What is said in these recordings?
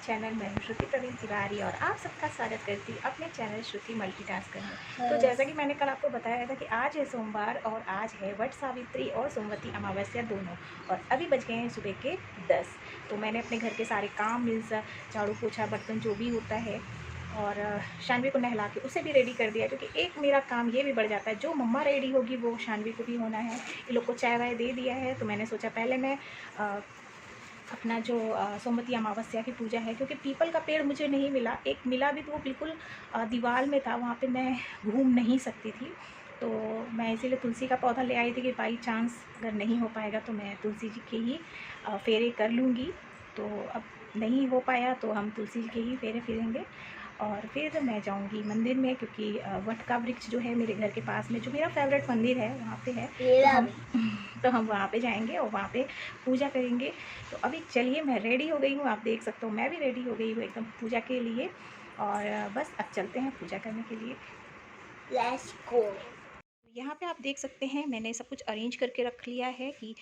Channel. मैं हूं श्रुति प्रवीण तिवारी और आप सबका स्वागत करती हूँ अपने चैनल श्रुति मल्टीटास्कर में। तो जैसा कि मैंने कल आपको बताया था कि आज है सोमवार और आज है वट सावित्री और सोमवती अमावस्या दोनों, और अभी बज गए हैं सुबह के 10। तो मैंने अपने घर के सारे काम मीन्स झाड़ू पोछा बर्तन जो भी होता है और शानवी को नहला के उसे भी रेडी कर दिया, क्योंकि एक मेरा काम ये भी बढ़ जाता है, जो मम्मा रेडी होगी वो शानवी को भी होना है। ये लोग को चाय वाय दे दिया है, तो मैंने सोचा पहले मैं अपना जो सोमवती अमावस्या की पूजा है, क्योंकि पीपल का पेड़ मुझे नहीं मिला, एक मिला भी तो वो बिल्कुल दीवार में था, वहाँ पे मैं घूम नहीं सकती थी। तो मैं इसीलिए तुलसी का पौधा ले आई थी कि बाई चांस अगर नहीं हो पाएगा तो मैं तुलसी जी के ही फेरे कर लूँगी। तो अब नहीं हो पाया तो हम तुलसी जी के ही फेरे फिरेंगे और फिर मैं जाऊंगी मंदिर में, क्योंकि वट का वृक्ष जो है मेरे घर के पास में, जो मेरा फेवरेट मंदिर है वहाँ पे है, तो हम वहाँ पे जाएंगे और वहाँ पे पूजा करेंगे। तो अभी चलिए, मैं रेडी हो गई हूँ, आप देख सकते हो मैं भी रेडी हो गई हूँ एकदम पूजा के लिए, और बस अब चलते हैं पूजा करने के लिए। Let's go. यहाँ पे आप देख सकते हैं मैंने सब कुछ अरेंज करके रख लिया है कि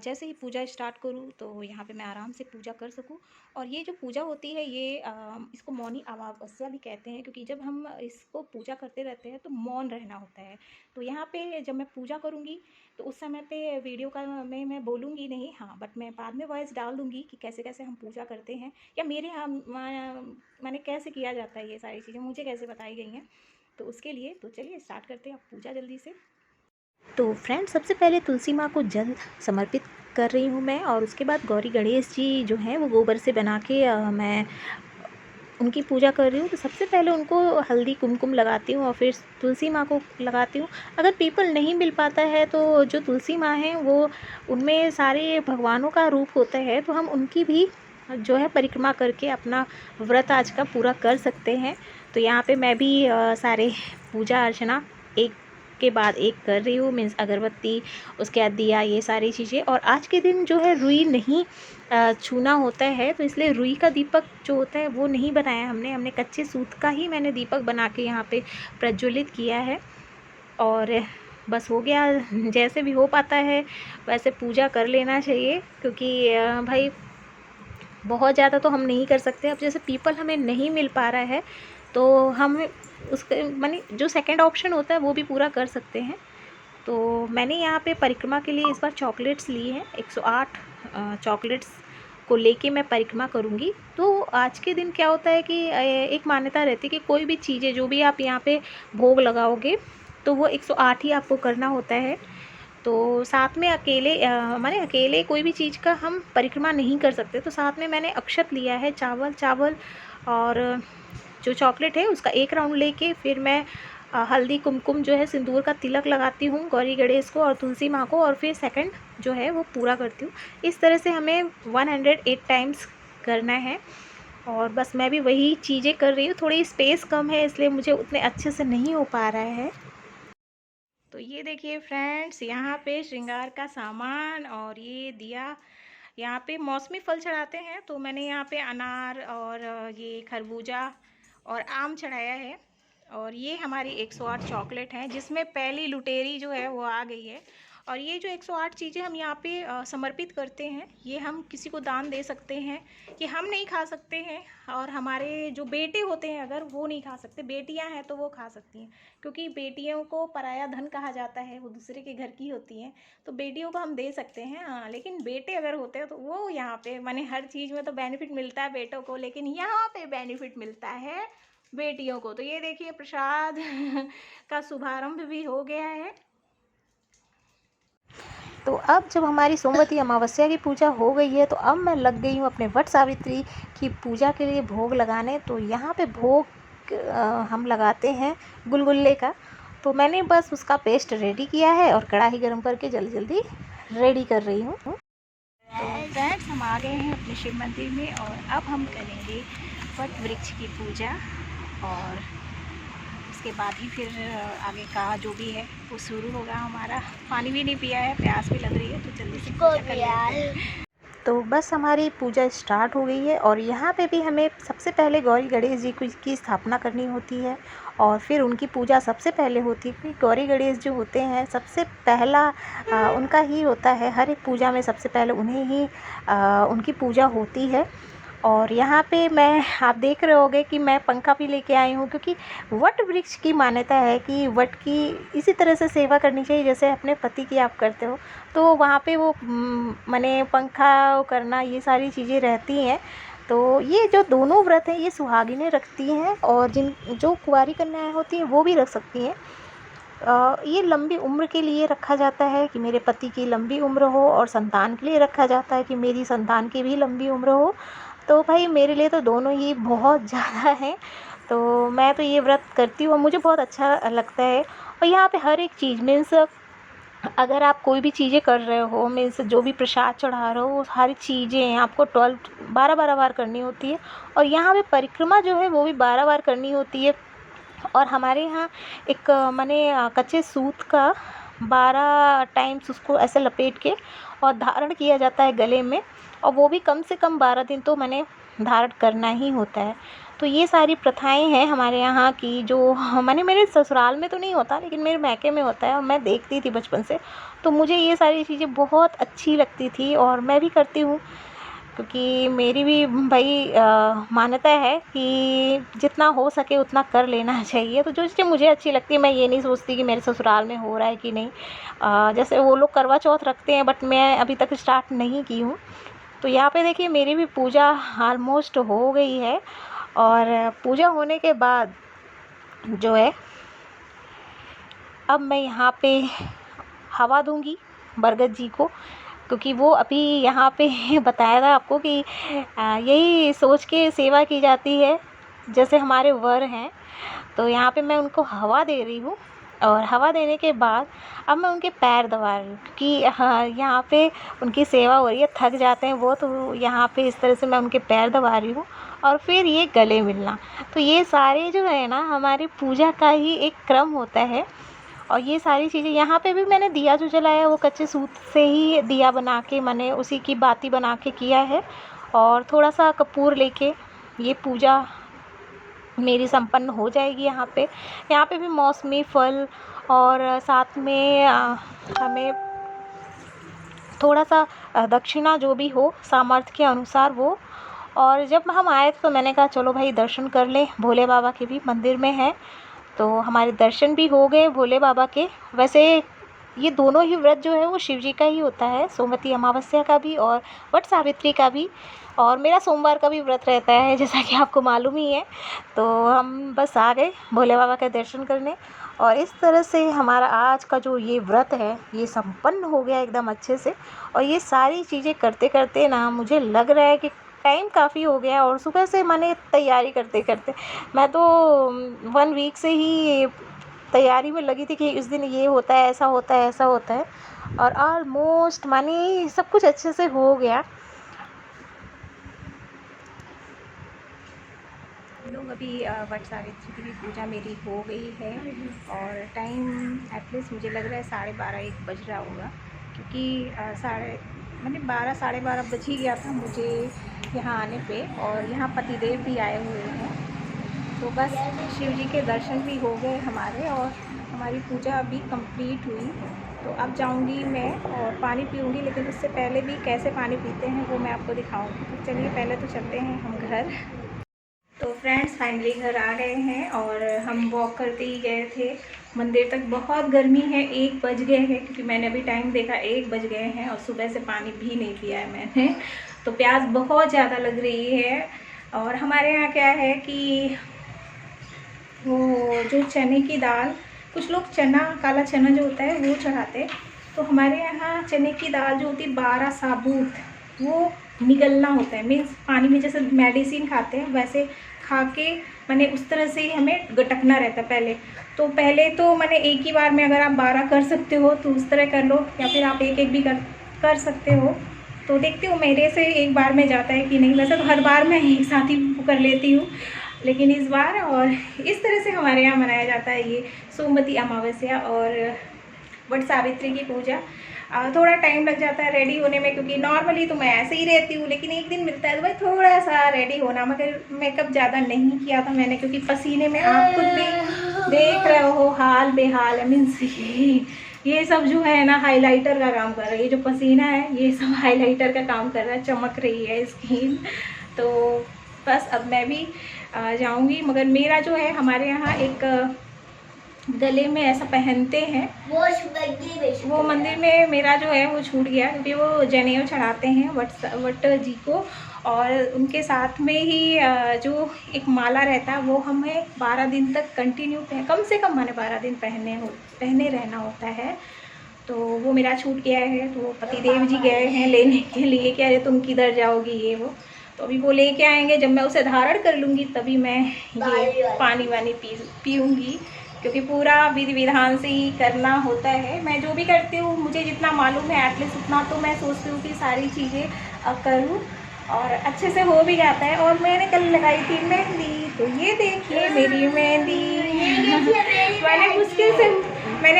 जैसे ही पूजा स्टार्ट करूँ तो यहाँ पे मैं आराम से पूजा कर सकूँ। और ये जो पूजा होती है ये इसको मौनी अमावस्या भी कहते हैं, क्योंकि जब हम इसको पूजा करते रहते हैं तो मौन रहना होता है। तो यहाँ पे जब मैं पूजा करूँगी तो उस समय पे वीडियो का मैं बोलूँगी नहीं, हाँ, बट मैं बाद में वॉइस डाल दूँगी कि कैसे कैसे हम पूजा करते हैं, या मेरे यहाँ मैंने कैसे किया जाता है, ये सारी चीज़ें मुझे कैसे बताई गई हैं। तो उसके लिए तो चलिए स्टार्ट करते हैं अब पूजा जल्दी से। तो फ्रेंड्स, सबसे पहले तुलसी माँ को जल समर्पित कर रही हूँ मैं, और उसके बाद गौरी गणेश जी जो हैं वो गोबर से बना के मैं उनकी पूजा कर रही हूँ। तो सबसे पहले उनको हल्दी कुमकुम लगाती हूँ और फिर तुलसी माँ को लगाती हूँ। अगर पीपल नहीं मिल पाता है तो जो तुलसी माँ हैं वो उनमें सारे भगवानों का रूप होता है, तो हम उनकी भी जो है परिक्रमा करके अपना व्रत आज का पूरा कर सकते हैं। तो यहाँ पे मैं भी सारे पूजा अर्चना एक के बाद एक कर रही हूँ, मीन्स अगरबत्ती, उसके बाद दिया, ये सारी चीज़ें। और आज के दिन जो है रुई नहीं छूना होता है, तो इसलिए रुई का दीपक जो होता है वो नहीं बनाया हमने कच्चे सूत का ही मैंने दीपक बना के यहाँ पे प्रज्वलित किया है। और बस हो गया, जैसे भी हो पाता है वैसे पूजा कर लेना चाहिए, क्योंकि भाई बहुत ज़्यादा तो हम नहीं कर सकते। अब जैसे पीपल हमें नहीं मिल पा रहा है तो हम उसके माने जो सेकंड ऑप्शन होता है वो भी पूरा कर सकते हैं। तो मैंने यहाँ पे परिक्रमा के लिए इस बार चॉकलेट्स ली हैं, 108 चॉकलेट्स को लेके मैं परिक्रमा करूँगी। तो आज के दिन क्या होता है कि एक मान्यता रहती है कि कोई भी चीज़ें जो भी आप यहाँ पे भोग लगाओगे तो वो 108 ही आपको करना होता है। तो साथ में अकेले माने अकेले कोई भी चीज़ का हम परिक्रमा नहीं कर सकते, तो साथ में मैंने अक्षत लिया है, चावल और जो चॉकलेट है उसका एक राउंड लेके फिर मैं हल्दी कुमकुम जो है सिंदूर का तिलक लगाती हूँ गौरी गणेश को और तुलसी माँ को, और फिर सेकंड जो है वो पूरा करती हूँ। इस तरह से हमें 108 टाइम्स करना है, और बस मैं भी वही चीज़ें कर रही हूँ। थोड़ी स्पेस कम है इसलिए मुझे उतने अच्छे से नहीं हो पा रहा है। तो ये देखिए फ्रेंड्स, यहाँ पे श्रृंगार का सामान और ये दिया, यहाँ पे मौसमी फल चढ़ाते हैं, तो मैंने यहाँ पे अनार और ये खरबूजा और आम चढ़ाया है। और ये हमारी 108 चॉकलेट हैं, जिसमें पहली लुटेरी जो है वो आ गई है। और ये जो 108 चीज़ें हम यहाँ पे समर्पित करते हैं, ये हम किसी को दान दे सकते हैं, कि हम नहीं खा सकते हैं और हमारे जो बेटे होते हैं अगर वो नहीं खा सकते, बेटियां हैं तो वो खा सकती हैं, क्योंकि बेटियों को पराया धन कहा जाता है, वो दूसरे के घर की होती हैं, तो बेटियों को हम दे सकते हैं। हाँ, लेकिन बेटे अगर होते हैं तो वो यहाँ पे माने हर चीज़ में तो बेनिफिट मिलता है बेटों को, लेकिन यहाँ पे बेनिफिट मिलता है बेटियों को। तो ये देखिए प्रसाद का शुभारंभ भी हो गया है। तो अब जब हमारी सोमवती अमावस्या की पूजा हो गई है तो अब मैं लग गई हूँ अपने वट सावित्री की पूजा के लिए भोग लगाने। तो यहाँ पे भोग हम लगाते हैं गुलगुल्ले का, तो मैंने बस उसका पेस्ट रेडी किया है और कढ़ाई गर्म करके जल्दी जल्दी रेडी कर रही हूँ। तो फ्रेंड्स, हम आ गए हैं अपने शिव मंदिर में और अब हम करेंगे वट वृक्ष की पूजा, और उसके बाद ही फिर आगे का जो भी है वो शुरू होगा हमारा। पानी भी नहीं पिया है, प्यास भी लग रही है, तो जल्दी से पूजा कर लेते हैं। तो बस हमारी पूजा स्टार्ट हो गई है, और यहाँ पे भी हमें सबसे पहले गौरी गणेश जी की स्थापना करनी होती है और फिर उनकी पूजा सबसे पहले होती है। गौरी गणेश जो होते हैं सबसे पहला उनका ही होता है, हर एक पूजा में सबसे पहले उन्हें ही उनकी पूजा होती है। और यहाँ पे मैं आप देख रहे होंगे कि मैं पंखा भी लेके आई हूँ, क्योंकि वट वृक्ष की मान्यता है कि वट की इसी तरह से सेवा करनी चाहिए जैसे अपने पति की आप करते हो। तो वहाँ पे वो माने पंखा करना, ये सारी चीज़ें रहती हैं। तो ये जो दोनों व्रत हैं ये सुहागिनें रखती हैं, और जिन जो कुंवारी कन्याएँ होती हैं वो भी रख सकती हैं। ये लंबी उम्र के लिए रखा जाता है कि मेरे पति की लंबी उम्र हो, और संतान के लिए रखा जाता है कि मेरी संतान की भी लंबी उम्र हो। तो भाई मेरे लिए तो दोनों ही बहुत ज़्यादा हैं। तो मैं तो ये व्रत करती हूँ, मुझे बहुत अच्छा लगता है। और यहाँ पे हर एक चीज़ मीन्स अगर आप कोई भी चीज़ें कर रहे हो, मीन्स जो भी प्रसाद चढ़ा रहे हो, वो सारी चीज़ें आपको 12 बार करनी होती है। और यहाँ पे परिक्रमा जो है वो भी 12 बार करनी होती है। और हमारे यहाँ एक माने कच्चे सूत का 12 टाइम्स उसको ऐसे लपेट के और धारण किया जाता है गले में, और वो भी कम से कम 12 दिन तो मैंने धारण करना ही होता है। तो ये सारी प्रथाएं हैं हमारे यहाँ की, जो माने मेरे ससुराल में तो नहीं होता लेकिन मेरे मायके में होता है, और मैं देखती थी बचपन से। तो मुझे ये सारी चीज़ें बहुत अच्छी लगती थी और मैं भी करती हूँ, क्योंकि मेरी भी भाई मान्यता है कि जितना हो सके उतना कर लेना चाहिए। तो जो चीज़ें मुझे अच्छी लगती है, मैं ये नहीं सोचती कि मेरे ससुराल में हो रहा है कि नहीं। जैसे वो लोग करवा चौथ रखते हैं, बट मैं अभी तक स्टार्ट नहीं की हूँ। तो यहाँ पे देखिए मेरी भी पूजा ऑलमोस्ट हो गई है, और पूजा होने के बाद जो है अब मैं यहाँ पे हवा दूँगी बरगद जी को, क्योंकि वो अभी यहाँ पे बताया था आपको कि यही सोच के सेवा की जाती है जैसे हमारे वर हैं। तो यहाँ पे मैं उनको हवा दे रही हूँ, और हवा देने के बाद अब मैं उनके पैर दबा रही हूँ, क्योंकि हाँ यहाँ पे उनकी सेवा हो रही है, थक जाते हैं वो, तो यहाँ पे इस तरह से मैं उनके पैर दबा रही हूँ। और फिर ये गले मिलना, तो ये सारे जो है ना हमारी पूजा का ही एक क्रम होता है। और ये सारी चीज़ें यहाँ पे भी मैंने दिया जो जलाया वो कच्चे सूत से ही दिया बना के मैंने उसी की बाती बना के किया है, और थोड़ा सा कपूर लेके ये पूजा मेरी संपन्न हो जाएगी। यहाँ पे भी मौसमी फल और साथ में हमें थोड़ा सा दक्षिणा जो भी हो सामर्थ्य के अनुसार वो। और जब हम आए तो मैंने कहा चलो भाई दर्शन कर लें, भोले बाबा के भी मंदिर में है। तो हमारे दर्शन भी हो गए भोले बाबा के। वैसे ये दोनों ही व्रत जो है वो शिव जी का ही होता है, सोमवती अमावस्या का भी और वट सावित्री का भी। और मेरा सोमवार का भी व्रत रहता है जैसा कि आपको मालूम ही है। तो हम बस आ गए भोले बाबा के दर्शन करने, और इस तरह से हमारा आज का जो ये व्रत है ये संपन्न हो गया एकदम अच्छे से। और ये सारी चीज़ें करते करते ना मुझे लग रहा है कि टाइम काफ़ी हो गया, और सुबह से मैंने तैयारी करते करते मैं तो 1 वीक से ही तैयारी में लगी थी कि इस दिन ये होता है, ऐसा होता है, ऐसा होता है। और ऑलमोस्ट माने सब कुछ अच्छे से हो गया। लोग अभी वट सावित्री की भी पूजा मेरी हो गई है, और टाइम एटलीस्ट मुझे लग रहा है 12:30-1 बज रहा होगा, क्योंकि मैंने 12 साढ़े 12 बज ही गया था मुझे यहाँ आने पे। और यहाँ पतिदेव भी आए हुए हैं, तो बस शिव जी के दर्शन भी हो गए हमारे, और हमारी पूजा अभी कंप्लीट हुई। तो अब जाऊंगी मैं और पानी पीऊंगी, लेकिन उससे पहले भी कैसे पानी पीते हैं वो मैं आपको दिखाऊंगी। तो चलिए पहले तो चलते हैं हम घर। तो फ्रेंड्स फाइनली घर आ गए हैं, और हम वॉक करते ही गए थे मंदिर तक। बहुत गर्मी है, 1 बज गए हैं, क्योंकि मैंने अभी टाइम देखा 1 बज गए हैं, और सुबह से पानी भी नहीं पिया है मैंने। तो प्यास बहुत ज़्यादा लग रही है। और हमारे यहाँ क्या है कि वो जो चने की दाल, कुछ लोग चना, काला चना जो होता है वो चढ़ाते हैं। तो हमारे यहाँ चने की दाल जो होती है 12 साबुत, वो निगलना होता है। मीन्स पानी में जैसे मेडिसिन खाते हैं वैसे खा के मैंने उस तरह से ही हमें गटकना रहता है पहले। तो पहले तो मैंने एक ही बार में, अगर आप 12 कर सकते हो तो उस तरह कर लो, या फिर आप एक एक भी कर सकते हो। तो देखती हूँ मेरे से एक बार में जाता है कि नहीं। वैसे तो हर बार मैं एक साथ ही कर लेती हूँ, लेकिन इस बार। और इस तरह से हमारे यहाँ मनाया जाता है ये सोमवती अमावस्या और वट सावित्री की पूजा। थोड़ा टाइम लग जाता है रेडी होने में, क्योंकि नॉर्मली तो मैं ऐसे ही रहती हूँ, लेकिन एक दिन मिलता है तो भाई थोड़ा सा रेडी होना। मगर मेकअप ज़्यादा नहीं किया था मैंने, क्योंकि पसीने में आप खुद भी देख रहे हो हाल बेहाल है। मीन्स ये सब जो है ना हाइलाइटर का काम कर रहा है। ये जो पसीना है ये सब हाइलाइटर का काम कर रहा है, चमक रही है स्किन। तो बस अब मैं भी जाऊंगी, मगर मेरा जो है हमारे यहाँ एक गले में ऐसा पहनते हैं, वो मंदिर में मेरा जो है वो छूट गया, क्योंकि वो जनेऊ चढ़ाते हैं वट जी को, और उनके साथ में ही जो एक माला रहता है वो हमें 12 दिन तक कंटिन्यू कम से कम माने 12 दिन पहने रहना होता है। तो वो मेरा छूट गया है, तो पतिदेव जी गए हैं लेने के लिए, कह रहे तुम किधर जाओगी ये वो, तो अभी वो लेके आएंगे, जब मैं उसे धारण कर लूँगी तभी मैं ये पानी वानी पीऊँगी, क्योंकि पूरा विधि विधान से ही करना होता है। मैं जो भी करती हूँ मुझे जितना मालूम है एटलीस्ट उतना तो मैं सोचती हूँ कि सारी चीज़ें करूँ, और अच्छे से हो भी जाता है। और मैंने कल लगाई थी मेहंदी, तो ये देखिए मेरी मेहंदी मैंने मुश्किल से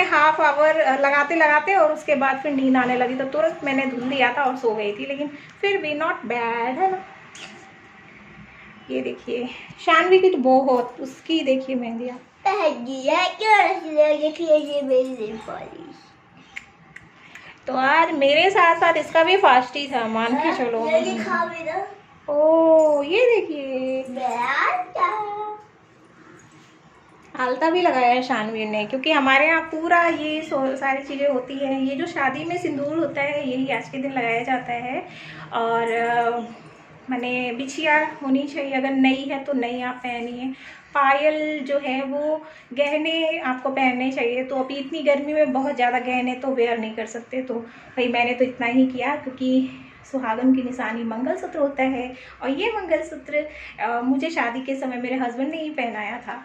हाफ आवर लगाते लगाते और उसके बाद फिर नींद आने लगी, तो तुरंत मैंने धुल दिया था और सो गई थी, लेकिन फिर भी नॉट बैड है ना। ये देखिए शानवी की तो बहुत, उसकी देखिए मेहंदी आप। तो आज मेरे साथ साथ इसका भी फास्टी था, मान के चलो। ओ ये देखिए आलता भी लगाया है शानवी ने, क्योंकि हमारे यहाँ पूरा ये सारी चीज़ें होती है। ये जो शादी में सिंदूर होता है यही आज के दिन लगाया जाता है, और माने बिछिया होनी चाहिए, अगर नई है तो नई आप पहनिए। पायल जो है वो गहने आपको पहनने चाहिए, तो अभी इतनी गर्मी में बहुत ज़्यादा गहने तो वेयर नहीं कर सकते, तो भाई मैंने तो इतना ही किया, क्योंकि सुहागन की निशानी मंगलसूत्र होता है, और ये मंगलसूत्र मुझे शादी के समय मेरे हस्बैंड ने ही पहनाया था,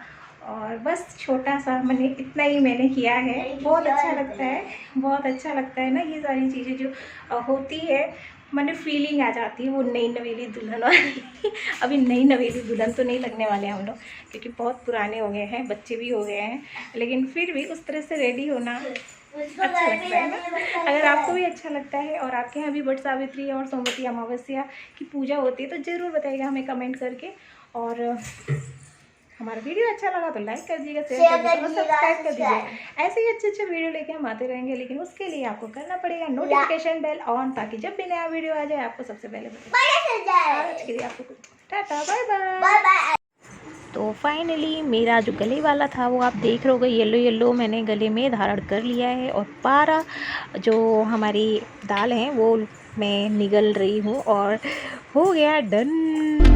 और बस छोटा सा मैंने इतना ही मैंने किया है। बहुत अच्छा लगता है, बहुत अच्छा लगता है ना ये सारी चीज़ें जो होती है, मैंने फीलिंग आ जाती है वो नई नवेली दुल्हन वाली। अभी नई नवेली दुल्हन तो नहीं लगने वाले हम लोग, क्योंकि बहुत पुराने हो गए हैं, बच्चे भी हो गए हैं, लेकिन फिर भी उस तरह से रेडी होना अच्छा लगता है ना। अगर आपको भी अच्छा लगता है और आपके यहाँ भी वट सावित्री और सोमवती अमावस्या की पूजा होती है तो ज़रूर बताइएगा हमें कमेंट करके, और हमारा वीडियो अच्छा लगा तो लाइक कर दीजिएगा, शेयर कर दीजिएगा, सब्सक्राइब कर दीजिएगा। ऐसे ही अच्छे अच्छे वीडियो लेके हम आते रहेंगे, लेकिन उसके लिए आपको करना पड़ेगा नोटिफिकेशन बेल ऑन, ताकि जब भी नया वीडियो आ जाए आपको सबसे पहले आज के लिए आपको टाटा बाय बाय। तो फाइनली मेरा जो गले वाला था वो आप देख रहे हो, येलो येलो मैंने गले में धारण कर लिया है, और 12 जो हमारी दाल हैं वो मैं निगल रही हूँ, और हो गया डन।